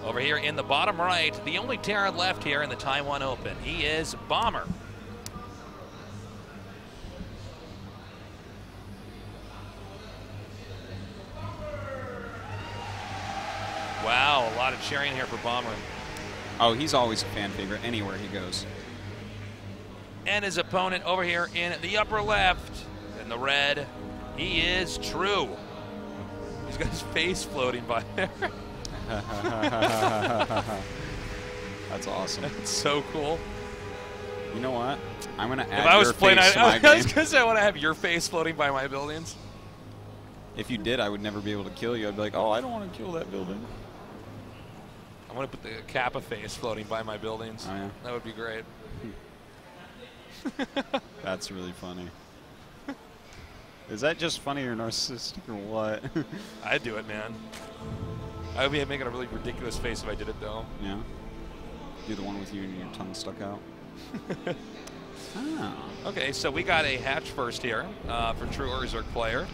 Over here in the bottom right, the only Terran left here in the Taiwan Open. He is Bomber. Wow, a lot of cheering here for Bomber. Oh, he's always a fan favorite anywhere he goes. And his opponent over here in the upper left, in the red, he is True. He's got his face floating by there. That's awesome. That's so cool. You know what? I'm going to add if I was your playing, face to my I game. was going to say I want to have your face floating by my buildings. If you did, I would never be able to kill you. I'd be like, oh, I don't want to kill that building. I want to put the Kappa face floating by my buildings. Oh, yeah. That would be great. That's really funny. Is that just funny or narcissistic or what? I'd do it, man. I would be making a really ridiculous face if I did it, though. Yeah. Do the one with you and your tongue stuck out. Oh. Okay, so we got a hatch first here for True Urzerk player.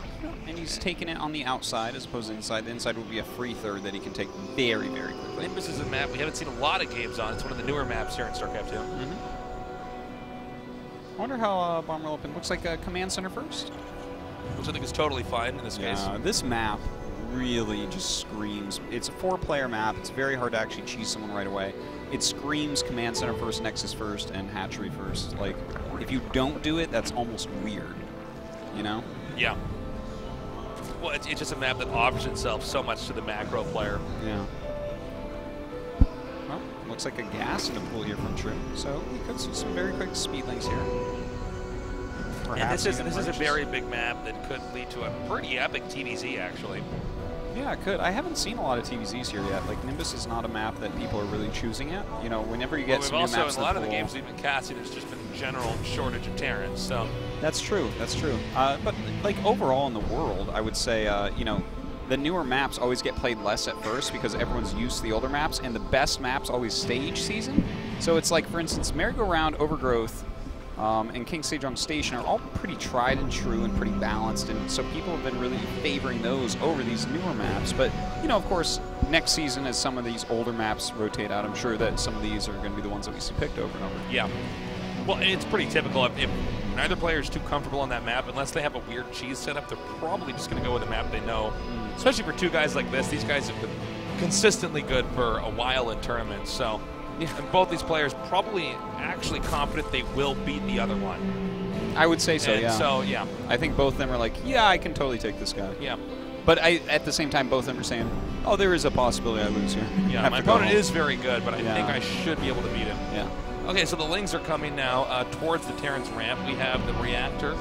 And he's taking it on the outside as opposed to inside. The inside will be a free third that he can take very, very quickly. Nimbus is a map we haven't seen a lot of games on. It's one of the newer maps here in StarCraft 2. I wonder how Bomber will open. Looks like a command center first. Which I think is totally fine in this case. This map really just screams. It's a 4-player map. It's very hard to actually cheese someone right away. It screams command center first, nexus first, and hatchery first. Like, if you don't do it, that's almost weird. You know? Yeah. Well, it's just a map that offers itself so much to the macro player. Yeah. Well, looks like a gas in the pool here from True. So we could see some very quick speed links here. And this is a very big map that could lead to a pretty epic TVZ, actually. Yeah, it could. I haven't seen a lot of TVZs here yet. Like, Nimbus is not a map that people are really choosing yet. You know, whenever you get some new maps in a lot of the pool, games we've been casting, there's just been a general shortage of Terrans, so. That's true. That's true. But, like, overall in the world, I would say, you know, the newer maps always get played less at first because everyone's used to the older maps, and the best maps always stay each season. So it's like, for instance, Merry-Go-Round, Overgrowth, and King Sejong Station are all pretty tried and true and pretty balanced, and so people have been really favoring those over these newer maps. But, you know, of course, next season as some of these older maps rotate out, I'm sure that some of these are going to be the ones that we see picked over and over. Yeah. Well, it's pretty typical. If neither player is too comfortable on that map, unless they have a weird cheese setup, they're probably just going to go with a map they know. Especially for two guys like this. These guys have been consistently good for a while in tournaments, so. Yeah. And both these players probably actually confident they will beat the other one. I would say so, yeah. So, yeah. I think both of them are like, yeah, I can totally take this guy. Yeah. But at the same time, both of them are saying, oh, there is a possibility I lose here. Yeah, my opponent is very good, but I think I should be able to beat him. Yeah. Okay, so the Lings are coming now towards the Terran's ramp. We have the reactor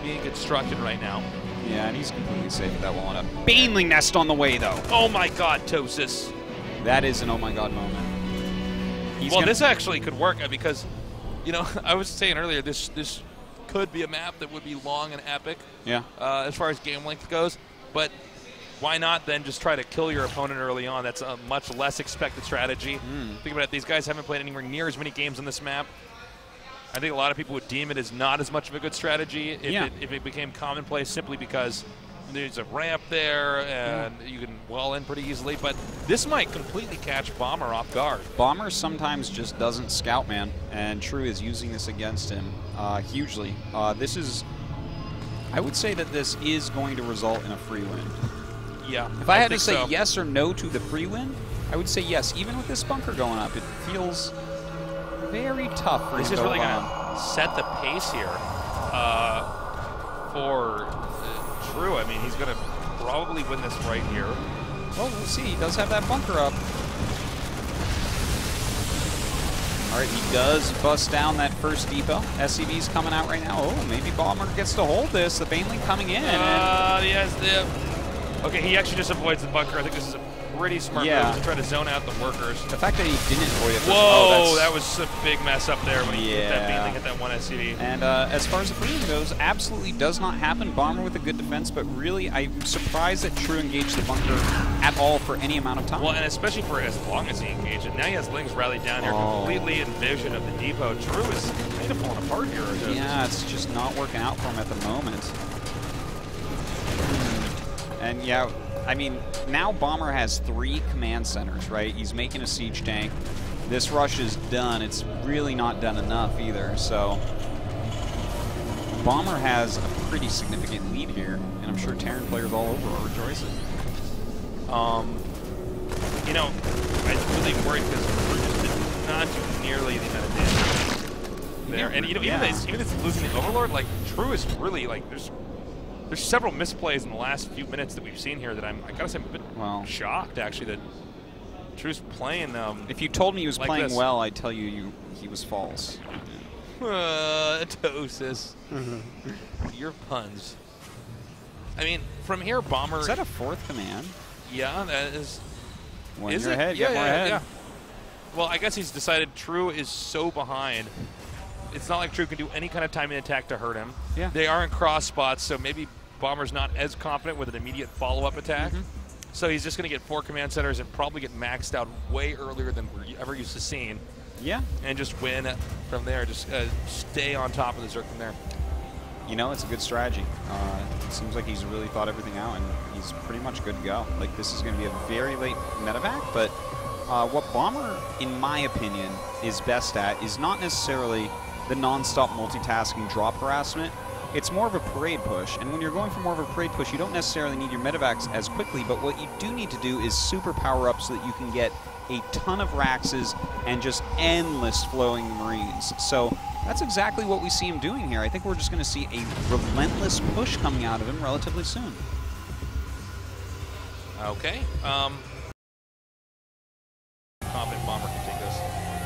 being constructed right now. Yeah, and he's completely safe with that wall. A Baneling nest on the way, though. Oh, my God, Tosis. That is an oh, my God moment. Well, this actually could work because, you know, I was saying earlier, this could be a map that would be long and epic. Yeah. As far as game length goes, but why not then just try to kill your opponent early on? That's a much less expected strategy. Think about it. These guys haven't played anywhere near as many games on this map. I think a lot of people would deem it as not as much of a good strategy if it became commonplace simply because there's a ramp there and you can well in pretty easily, but this might completely catch Bomber off guard. Bomber sometimes just doesn't scout, man, and True is using this against him hugely. This is, I would say that this is going to result in a free win. Yeah. If I had to say yes or no to the free win, I would say yes. Even with this bunker going up, it feels very tough for him to This is really going to set the pace here for True. I mean, he's going to probably win this right here. Well, we'll see. He does have that bunker up. All right, he does bust down that first depot. SCV's coming out right now. Oh, maybe Bomber gets to hold this. The Baneling coming in. Yes, okay, he actually just avoids the bunker. I think this is a pretty smart move to try to zone out the workers. The fact that he didn't avoid it. Whoa, that was a big mess up there when he hit that Baneling, hit that one SCV. And as far as the freedom goes, absolutely does not happen. Bomber with a good defense, but really, I'm surprised that True engaged the bunker at all for any amount of time. Well, and especially for as long as he engaged it. Now he has Lings rallied down here, completely in vision of the depot. True is kind of falling apart here. Yeah, it's just not working out for him at the moment. And yeah, I mean, now Bomber has 3 command centers, right? He's making a siege tank. This rush is done. It's really not done enough either, so Bomber has a pretty significant lead here, and I'm sure Terran players all over are rejoicing. You know, I'm really worried because True just did not do nearly the amount of damage there. And you know, even it's losing the Overlord, like True is really like there's several misplays in the last few minutes that we've seen here that I gotta say I'm a bit shocked actually that True's playing. If you told me he was like playing this. well, I'd tell you he was false. Tosis. Your puns. I mean, from here, Bomber. Is that a 4th command? Yeah, that is. When is you're it? ahead, Yeah, get more ahead. yeah. Well, I guess he's decided True is so behind. It's not like True can do any kind of timing attack to hurt him. Yeah. They are in cross spots, so maybe Bomber's not as confident with an immediate follow-up attack. So he's just going to get 4 command centers and probably get maxed out way earlier than we're ever used to seeing. Yeah. And just win from there. Just stay on top of the Zerg from there. You know, it's a good strategy. It seems like he's really thought everything out, and he's pretty much good to go. Like, this is going to be a very late medevac, but what Bomber, in my opinion, is best at is not necessarily the non-stop multitasking drop harassment. It's more of a parade push, and when you're going for more of a parade push, you don't necessarily need your medevacs as quickly, but what you do need to do is super power up so that you can get a ton of Raxes and just endless flowing Marines. So that's exactly what we see him doing here. I think we're just going to see a relentless push coming out of him relatively soon. Okay. Confident Bomber can take this.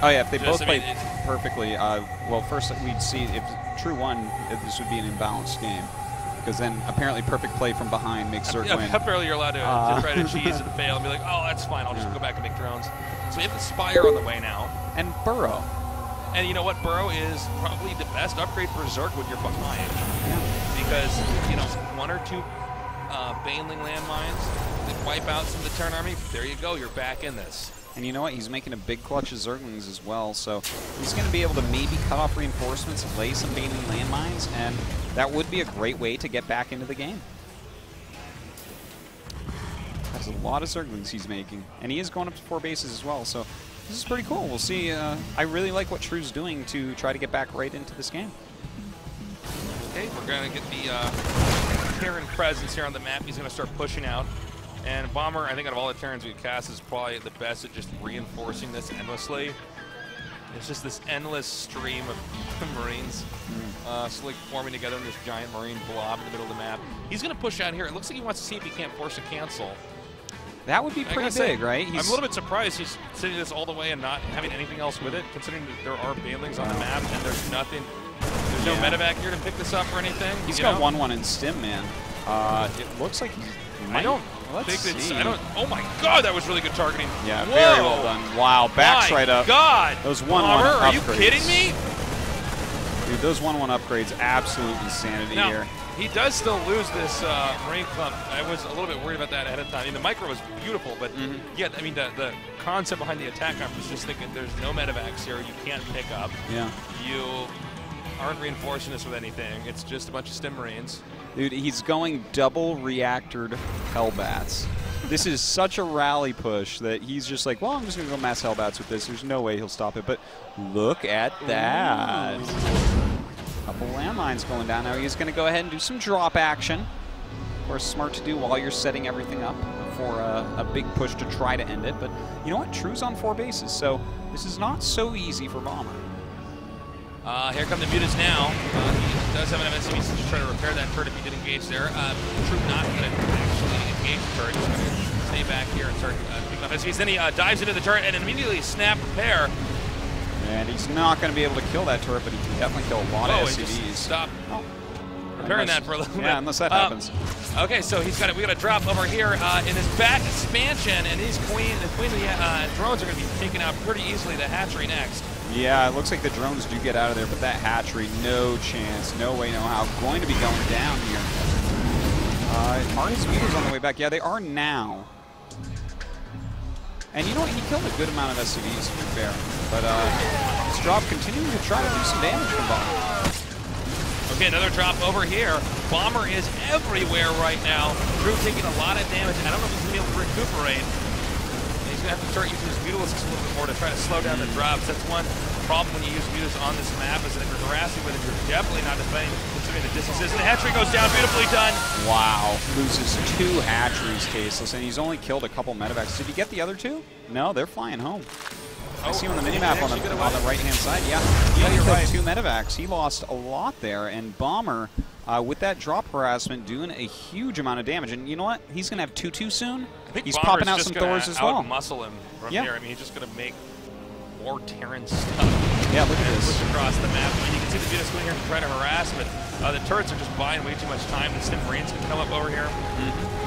Oh yeah, if they both played perfectly, well, first we'd see if True won, this would be an imbalanced game. Because then apparently perfect play from behind makes Zerg win. Apparently you're allowed to try to cheese and fail and be like, oh, that's fine, I'll just go back and make drones. So we have the Spire on the way now. And Burrow. And you know what? Burrow is probably the best upgrade for Zerg when you're behind. Yeah. Because, you know, 1 or 2 Baneling landmines that wipe out some of the Terran army. There you go, you're back in this. And you know what? He's making a big clutch of Zerglings as well, so he's going to be able to maybe cut off reinforcements and lay some Baneling landmines, and that would be a great way to get back into the game. That's a lot of Zerglings he's making, and he is going up to 4 bases as well, so this is pretty cool. We'll see. I really like what True's doing to try to get back right into this game. Okay, we're going to get the Terran presence here on the map. He's going to start pushing out. And Bomber, I think out of all the Terrans we cast, is probably the best at just reinforcing this endlessly. It's just this endless stream of Marines slowly forming together in this giant Marine blob in the middle of the map. He's going to push out here. It looks like he wants to see if he can't force a cancel. That would be pretty big, right? I'm a little bit surprised he's sitting this all the way and not having anything else with it, considering that there are Banelings on the map and there's nothing. There's no medevac here to pick this up or anything. He's got 1-1 in stim, man. It looks like he might. I don't think it's. I don't. Oh my God, that was really good targeting. Yeah, very well done. Wow, backs right up. God, those 1-1 upgrades. Are you upgrades. kidding me? Dude, those 1-1 upgrades, absolute insanity Now, here. he does still lose this Marine clump. I was a little bit worried about that ahead of time. I mean, the micro was beautiful, but yeah, I mean, the concept behind the attack, I was just thinking there's no medevacs here. You can't pick up. Yeah. You aren't reinforcing this with anything. It's just a bunch of stim Marines. Dude, he's going double reactored Hellbats. This is such a rally push that he's just like, well, I'm just going to go mass Hellbats with this. There's no way he'll stop it. But look at that. Couple landmines going down now. He's going to go ahead and do some drop action. Of course, smart to do while you're setting everything up for a big push to try to end it. But you know what? True's on 4 bases, so this is not so easy for Bomber. Here come the mutants now. He does have an MSCV to try to repair that turret if he did engage there. True not going to actually engage the turret. He's going to stay back here and start picking up SCVs. Then he dives into the turret and immediately snap repair. And he's not going to be able to kill that turret, but he can definitely kill a lot of SCVs. Stop repairing that for a little bit. Yeah, unless that happens. Okay, so we got a drop over here in his back expansion, and these queen drones are going to be taken out pretty easily. The hatchery next. Yeah, it looks like the drones do get out of there, but that hatchery, no chance, no way, no how. Going to be going down here. Are his vehicles on the way back? Yeah, they are now. And you know what? He killed a good amount of SCVs, to be fair. But this drop continuing to try to do some damage from bottom. Okay, another drop over here. Bomber is everywhere right now. True taking a lot of damage. I don't know if he's going to be able to recuperate. He's going to have to start using his Mutalisks a little bit more to try to slow down the drops. That's one problem when you use Mutas on this map, is that if you're harassing with it, you're definitely not defending, considering the distances. And the hatchery goes down, beautifully done. Wow, loses 2 hatcheries, Tasteless, and he's only killed a couple medevacs. Did he get the other 2? No, they're flying home. I see him on the minimap on the right-hand side. Yeah, he only killed 2 medevacs. He lost a lot there, and Bomber, with that drop harassment, doing a huge amount of damage. And you know what? He's going to have 2-2 soon. I think he's Bomber's popping out some Thors as well. Muscle him from here. I mean, he's just going to make more Terran stuff. Yeah, look at this. Push across the map. I mean, you can see the Mutas going here to try to harass, but the turrets are just buying way too much time. The Stim Marines can come up over here.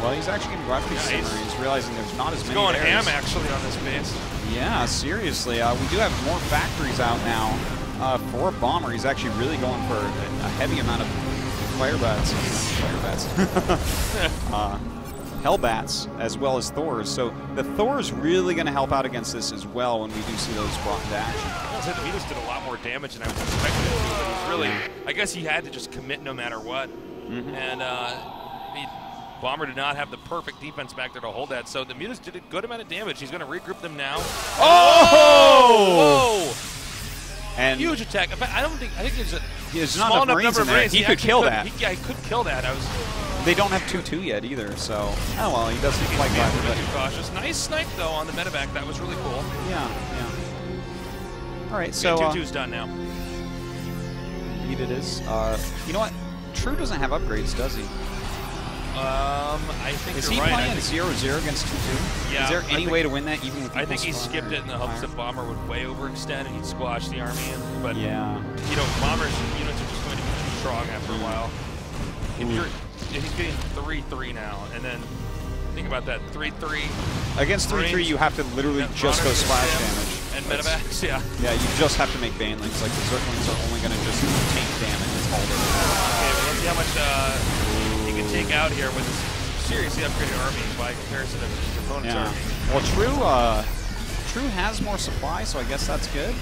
Well, he's actually going to go after these Stim Marines, realizing there's not as many. He's going ham, actually, on this base. Yeah, seriously. We do have more factories out now for Bomber. He's actually really going for a heavy amount of Firebats. Hellbats, as well as Thors. So the Thor's really going to help out against this as well when we do see those brought into action. I said the Mutas did a lot more damage than I was expecting it to, but he's really, I guess he had to just commit no matter what. And Bomber did not have the perfect defense back there to hold that, so the Mutas did a good amount of damage. He's going to regroup them now. Oh! Whoa! And huge attack. I think there's a not enough Marines in there. He could kill that. Yeah, he could kill that. They don't have 2-2 yet either, so oh well, he doesn't quite get too cautious. Nice snipe though on the medevac. That was really cool. Yeah. All right, so 2-2's done now. Indeed it is. You know what? True doesn't have upgrades, does he? I think is you're he right. playing 0-0 against 2-2? Yeah. Is there any way to win that even with? I think he skipped it in the hopes that Bomber would way overextend and he'd squash the army. But yeah, you know, Bomber's units are just going to be too strong after a while. If he's getting 3-3 now, and then think about that 3-3 against 3-3, you have to literally just go splash damage. And medevacs, yeah. Yeah, you just have to make Banelings. Like the Zerglings are only going to just take damage. It's all there. Okay, well, let's see how much he can take out here with this seriously upgraded army by comparison to his opponent's army. Well, True has more supply, so I guess that's good.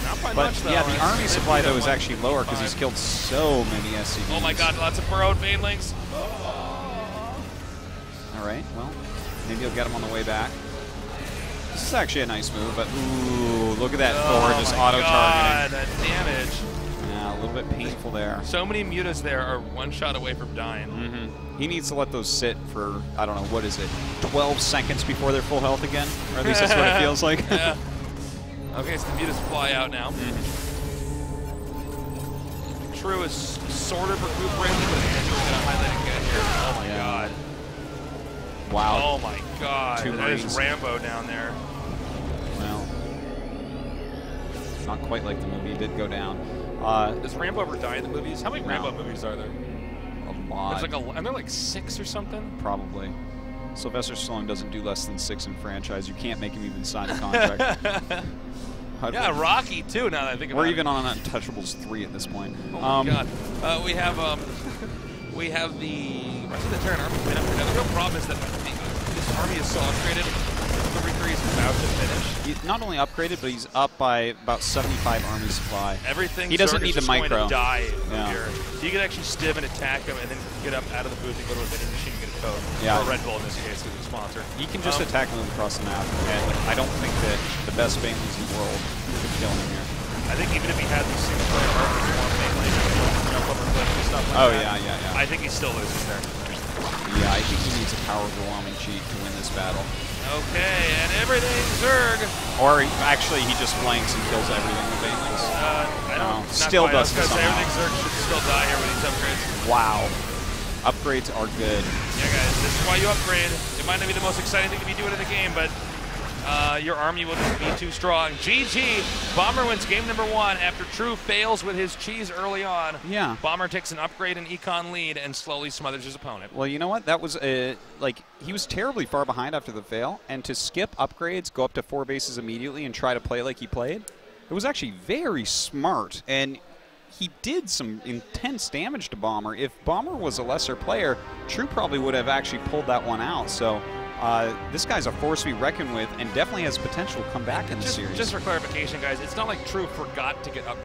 Not by but much, though. Yeah, the army supply, though, is actually lower because he's killed so many SCVs. Oh my god, lots of burrowed Banelings. All right, well, maybe he'll get him on the way back. This is actually a nice move, but ooh, look at that Thor just auto-targeting. That damage. Yeah, a little bit painful there. So many Mutas there are one shot away from dying. He needs to let those sit for, I don't know, what is it, 12 seconds before they're full health again? Or at least that's what it feels like. Yeah. Okay, so the Mutas fly out now. True is sort of recuperating, but Andrew's going to highlight again here. Oh my god. Wow. Oh my god. That is Rambo down there. Well, not quite like the movie. It did go down. Does Rambo ever die in the movies? How many Rambo movies are there? A lot. There's like and they're like 6 or something? Probably. Sylvester Stallone doesn't do less than 6 in franchise. You can't make him even sign a contract. Yeah, Rocky too. Now that I think about it. We're even on Untouchables 3 at this point. Oh my god. We have the rest of the Terran army played up here. Now the real problem is that this army is so upgraded. The 3-3 is about to finish. He's not only upgraded, but he's up by about 75 army supply. Everything. He doesn't need the micro. Going to die here. So you can actually stim and attack him, and then get up out of the booth and go to a vending machine and get a code. Yeah. Or a Red Bull in this case, because it's a sponsor. You can just attack him across the map, and I don't think that the best Banelings in the world could kill him here. I think even if he had these 6-player armies, more Banelings, jump over cliffs and stuff like that. Yeah. I think he still loses there. Yeah, I think he needs a power overwhelming cheat to win this battle. Okay, and everything Zerg. Or actually, he just flanks and kills everything with Banelings. I don't. Still does because everything Zerg should still die here with these upgrades. Wow. Upgrades are good. Yeah, guys, this is why you upgrade. It might not be the most exciting thing to be doing in the game, but your army will just be too strong. GG. Bomber wins game number 1 after True fails with his cheese early on. Yeah. Bomber takes an upgrade and econ lead and slowly smothers his opponent. Well, you know what? That was like he was terribly far behind after the fail, and to skip upgrades, go up to 4 bases immediately, and try to play like he played, it was actually very smart. And he did some intense damage to Bomber. If Bomber was a lesser player, True probably would have actually pulled that one out. So this guy's a force to be reckoned with, and definitely has potential to come back in the series. Just for clarification, guys, it's not like True forgot to get upgrades.